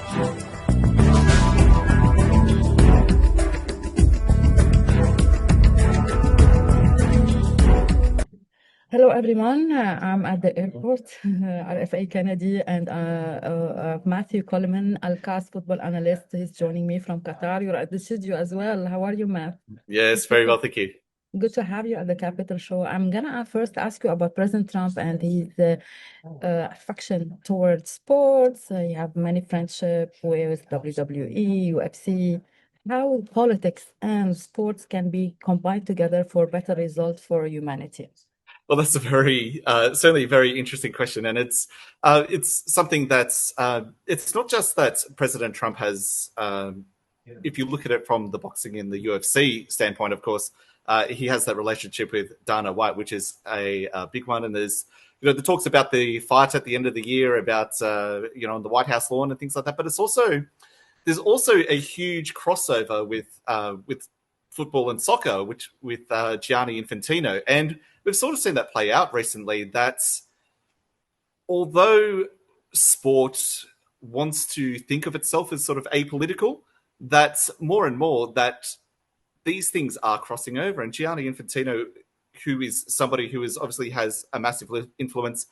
Hello, everyone. I'm at the airport, RFA Kennedy, and Matthew Coleman, Alcas football analyst. He's joining me from Qatar. You're at the studio as well. How are you, Matt? Yes, very well, thank you. Good to have you at the Capital Show. I'm gonna first ask you about President Trump and his affection towards sports. You have many friendship with WWE, UFC. How politics and sports can be combined together for better results for humanity? Well, that's a very certainly a very interesting question, and it's something that's it's not just that President Trump has. If you look at it from the boxing and the UFC standpoint, of course, he has that relationship with Dana White, which is a big one. And there's the talks about the fight at the end of the year about on the White House lawn and things like that. But there's also a huge crossover with football and soccer, which with Gianni Infantino, and we've sort of seen that play out recently. That although sport wants to think of itself as sort of apolitical, that more and more that these things are crossing over. And Gianni Infantino, who is somebody who is obviously has a massive influence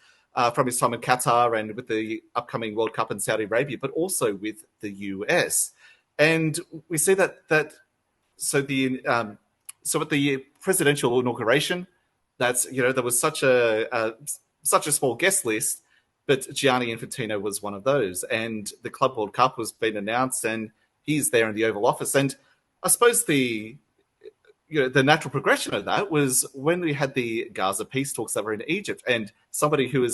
from his time in Qatar and with the upcoming World Cup in Saudi Arabia, but also with the US. And we see that so at the presidential inauguration, there was such a small guest list, but Gianni Infantino was one of those, and the Club World Cup was being announced, and he's there in the Oval Office. And I suppose the natural progression of that was when we had the Gaza peace talks that were in Egypt, and somebody who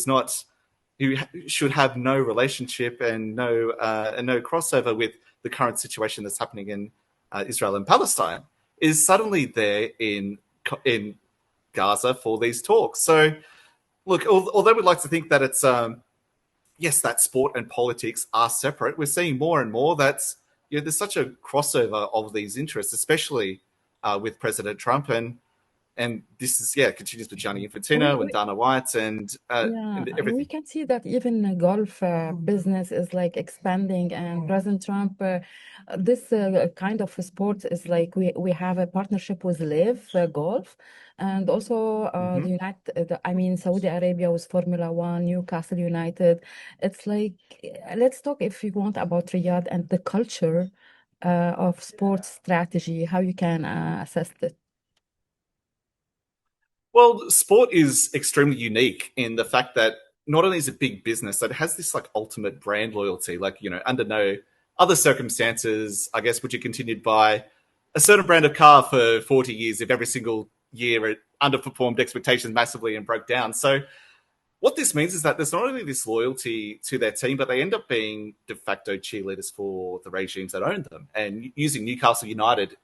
should have no relationship and no crossover with the current situation that's happening in Israel and Palestine is suddenly there in Gaza for these talks. So, look, although we'd like to think that it's yes, that sport and politics are separate, we're seeing more and more that there's such a crossover of these interests, especially with President Trump, and this is continues with Gianni Infantino and Dana White and everything. We can see that even golf business is like expanding, and President Trump, this kind of sport is like we have a partnership with Live Golf, and also Saudi Arabia with Formula One, Newcastle United. It's like let's talk if you want about Riyadh and the culture of sports strategy, how you can assess it. Well, sport is extremely unique in the fact that not only is it big business, that it has this like ultimate brand loyalty. Like, under no other circumstances, I guess, would you continue to buy a certain brand of car for 40 years if every single year it underperformed expectations massively and broke down. So what this means is that there's not only this loyalty to their team, but they end up being de facto cheerleaders for the regimes that own them. And using Newcastle United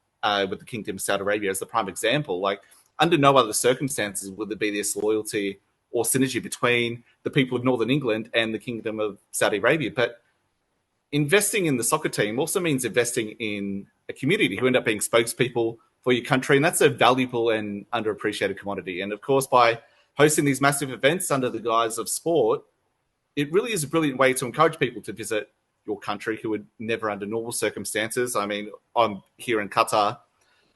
with the Kingdom of Saudi Arabia as the prime example, like, under no other circumstances would there be this loyalty or synergy between the people of Northern England and the Kingdom of Saudi Arabia. But investing in the soccer team also means investing in a community who end up being spokespeople for your country. And that's a valuable and underappreciated commodity. And of course, by hosting these massive events under the guise of sport, it really is a brilliant way to encourage people to visit your country who would never under normal circumstances. I mean, I'm here in Qatar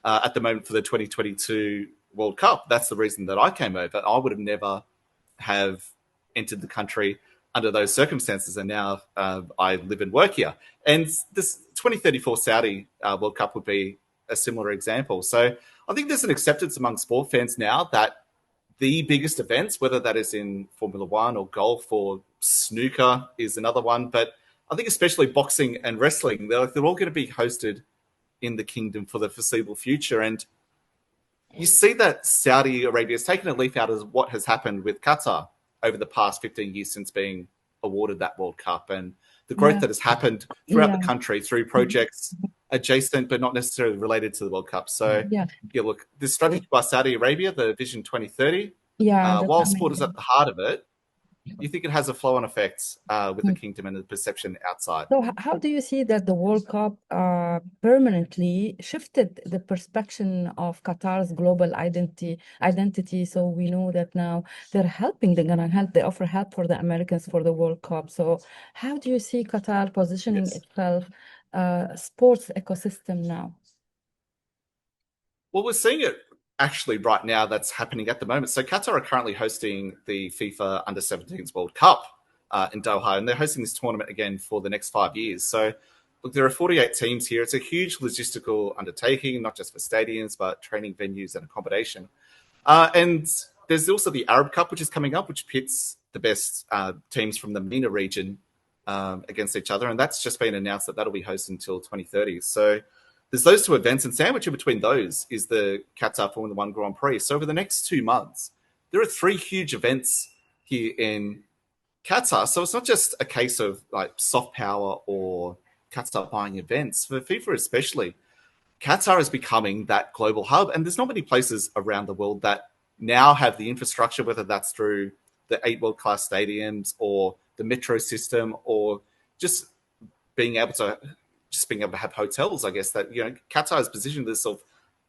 at the moment for the 2022 World Cup. That's the reason that I came over. I would have never have entered the country under those circumstances, and now I live and work here. And this 2034 Saudi World Cup would be a similar example. So I think there's an acceptance among sport fans now that the biggest events, whether that is in Formula One or golf or snooker is another one, but I think especially boxing and wrestling, they're all going to be hosted in the kingdom for the foreseeable future. And you see that Saudi Arabia has taken a leaf out of what has happened with Qatar over the past 15 years since being awarded that World Cup, and the growth that has happened throughout the country through projects adjacent but not necessarily related to the World Cup. So, look, this strategy by Saudi Arabia, the Vision 2030, while sport is at the heart of it, you think it has a flow-on effect with the kingdom and the perception outside? So how do you see that the World Cup permanently shifted the perception of Qatar's global identity? So we know that now they're gonna help, they offer help for the Americans for the World Cup. So how do you see Qatar positioning Yes. itself sports ecosystem now? Well, we're seeing it actually right now that's happening at the moment. So Qatar are currently hosting the FIFA Under 17s World Cup in Doha, and they're hosting this tournament again for the next 5 years. So look, there are 48 teams here. It's a huge logistical undertaking, not just for stadiums, but training venues and accommodation. And there's also the Arab Cup, which is coming up, which pits the best teams from the MENA region against each other. And that's just been announced that that'll be hosted until 2030. So there's those two events, and sandwiched in between those is the Qatar Formula One Grand Prix. So over the next 2 months, there are three huge events here in Qatar. So it's not just a case of like soft power or Qatar buying events. For FIFA especially, Qatar is becoming that global hub, and there's not many places around the world that now have the infrastructure, whether that's through the 8 world-class stadiums or the metro system, or just being able to have hotels. I guess that Qatar has positioned itself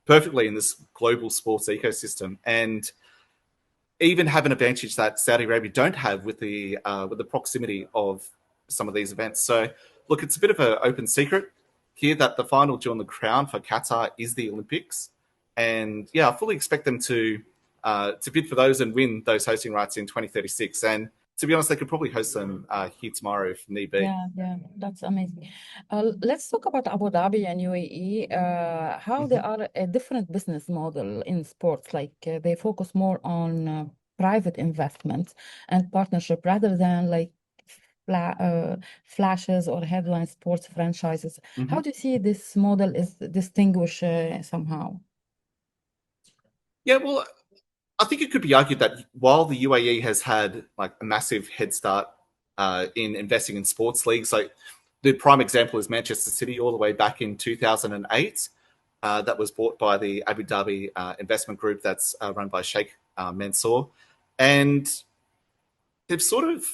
perfectly in this global sports ecosystem, and even have an advantage that Saudi Arabia don't have with the proximity of some of these events. So, look, it's a bit of an open secret here that the final jewel in the crown for Qatar is the Olympics, and yeah, I fully expect them to bid for those and win those hosting rights in 2036. And to be honest, they could probably host them here tomorrow if need be. Yeah, that's amazing. Let's talk about Abu Dhabi and UAE, how they Mm-hmm. are a different business model in sports. Like they focus more on private investment and partnership rather than like flashes or headline sports franchises. Mm-hmm. How do you see this model is distinguished somehow? Yeah, well, I think it could be argued that while the UAE has had like a massive head start in investing in sports leagues, like the prime example is Manchester City all the way back in 2008. That was bought by the Abu Dhabi investment group that's run by Sheikh Mansour. And they've sort of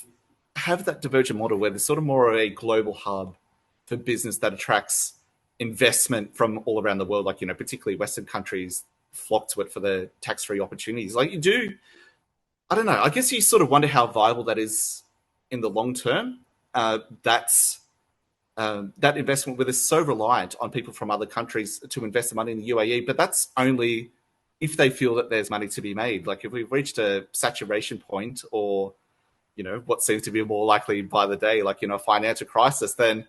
have that divergent model where they're sort of more of a global hub for business that attracts investment from all around the world, like, particularly Western countries flock to it for the tax-free opportunities. Like you do, I don't know, I guess you sort of wonder how viable that is in the long term. That investment where they're so reliant on people from other countries to invest the money in the UAE, but that's only if they feel that there's money to be made. Like if we've reached a saturation point, or what seems to be more likely by the day, like a financial crisis, then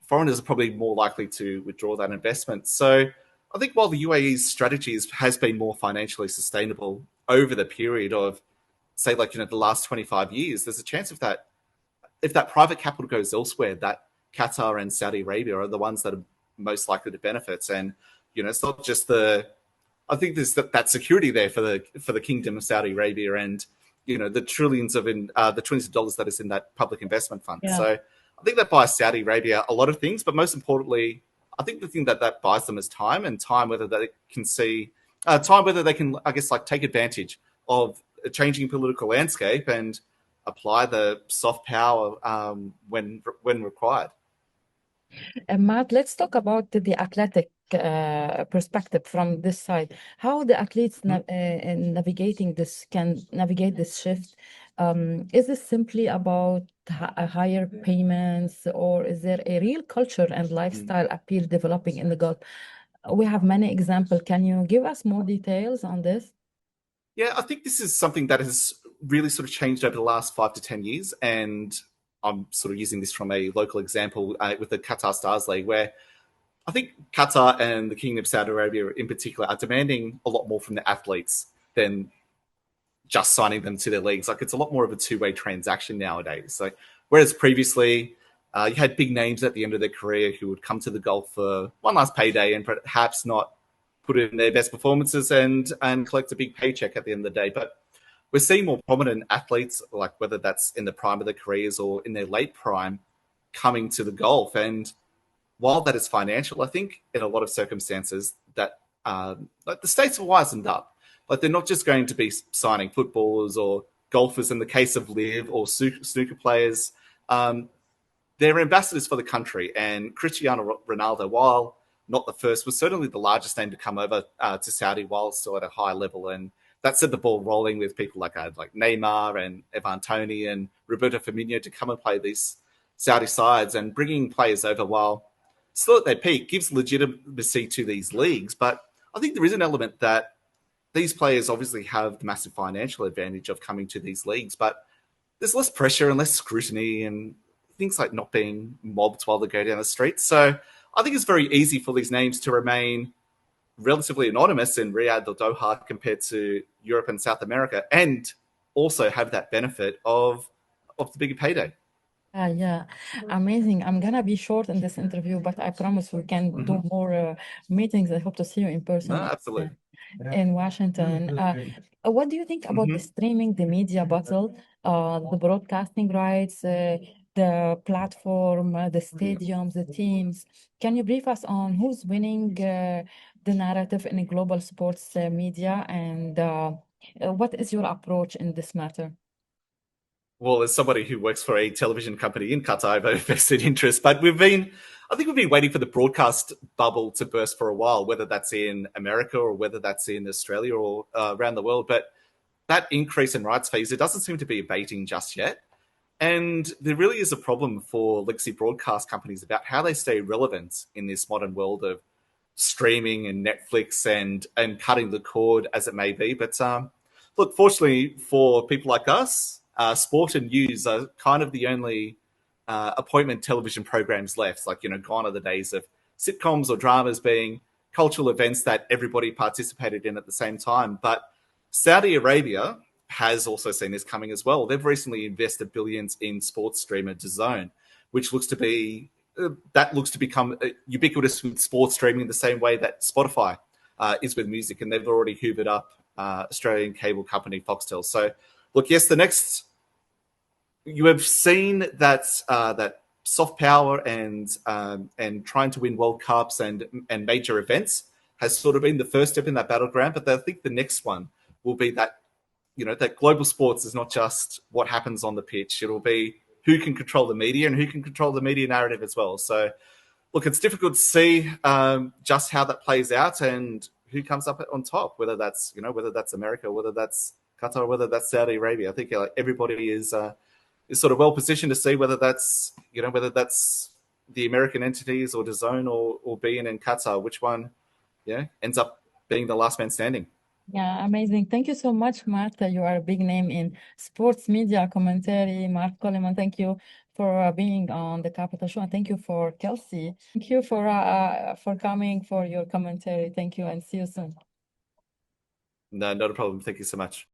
foreigners are probably more likely to withdraw that investment. So I think while the UAE's strategy has been more financially sustainable over the period of, say, like the last 25 years, there's a chance if that private capital goes elsewhere, that Qatar and Saudi Arabia are the ones that are most likely to benefit. And it's not just I think there's that security there for the Kingdom of Saudi Arabia, and the trillions of dollars that is in that public investment fund. Yeah. So I think that buys Saudi Arabia a lot of things, but most importantly, I think the thing that buys them is time, and time whether they can I guess like take advantage of a changing political landscape and apply the soft power when required. Matt, let's talk about the athletic perspective from this side. How the athletes Mhm. navigating this can navigate this shift. Is this simply about higher payments, or is there a real culture and Mm. lifestyle appeal developing in the Gulf? We have many examples. Can you give us more details on this? Yeah, I think this is something that has really sort of changed over the last 5 to 10 years, and I'm sort of using this from a local example with the Qatar Stars League, where I think Qatar and the Kingdom of Saudi Arabia in particular are demanding a lot more from the athletes than just signing them to their leagues. Like it's a lot more of a two-way transaction nowadays. So whereas previously you had big names at the end of their career who would come to the Gulf for one last payday and perhaps not put in their best performances and collect a big paycheck at the end of the day. But we're seeing more prominent athletes, like whether that's in the prime of their careers or in their late prime, coming to the Gulf. And while that is financial, I think in a lot of circumstances that like the states have wisened up. Like they're not just going to be signing footballers or golfers, in the case of Liv or snooker players, um, they're ambassadors for the country. And Cristiano Ronaldo, while not the first, was certainly the largest name to come over to Saudi while still at a high level. And that set the ball rolling with people like Neymar and Ivan Toney and Roberto Firmino to come and play these Saudi sides. And bringing players over while still at their peak gives legitimacy to these leagues. But I think there is an element that these players obviously have the massive financial advantage of coming to these leagues, but there's less pressure and less scrutiny and things like not being mobbed while they go down the street. So I think it's very easy for these names to remain relatively anonymous in Riyadh or Doha compared to Europe and South America, and also have that benefit of the bigger payday. Yeah, amazing. I'm gonna be short in this interview, but I promise we can do more meetings. I hope to see you in No, person absolutely. in Washington. What do you think about the streaming, the media battle, the broadcasting rights, the platform, the stadiums, the teams? Can you brief us on who's winning the narrative in global sports media, and what is your approach in this matter? Well, as somebody who works for a television company in Qatar, I have a vested interest. But I think we've been waiting for the broadcast bubble to burst for a while, whether that's in America or whether that's in Australia or around the world. But that increase in rights fees, it doesn't seem to be abating just yet. And there really is a problem for legacy broadcast companies about how they stay relevant in this modern world of streaming and Netflix and cutting the cord as it may be. But look, fortunately for people like us, sport and news are kind of the only appointment television programs left. Like, gone are the days of sitcoms or dramas being cultural events that everybody participated in at the same time. But Saudi Arabia has also seen this coming as well. They've recently invested billions in sports streamer DAZN, which looks to be that looks to become ubiquitous with sports streaming in the same way that Spotify is with music, and they've already hoovered up Australian cable company Foxtel. So, look, yes, the next you have seen that that soft power and trying to win World Cups and major events has sort of been the first step in that battleground. But I think the next one will be that that global sports is not just what happens on the pitch. It'll be who can control the media and who can control the media narrative as well. So, look, it's difficult to see just how that plays out and who comes up on top. Whether that's whether that's America, whether that's Qatar, whether that's Saudi Arabia. I think everybody is sort of well positioned to see whether that's the American entities or DAZN or being in Qatar, which one ends up being the last man standing. Yeah, amazing. Thank you so much, Matt. You are a big name in sports media commentary. Matt Coleman, thank you for being on the Capital Show. And thank you for Kelsey. Thank you for coming for your commentary. Thank you and see you soon. No, not a problem. Thank you so much.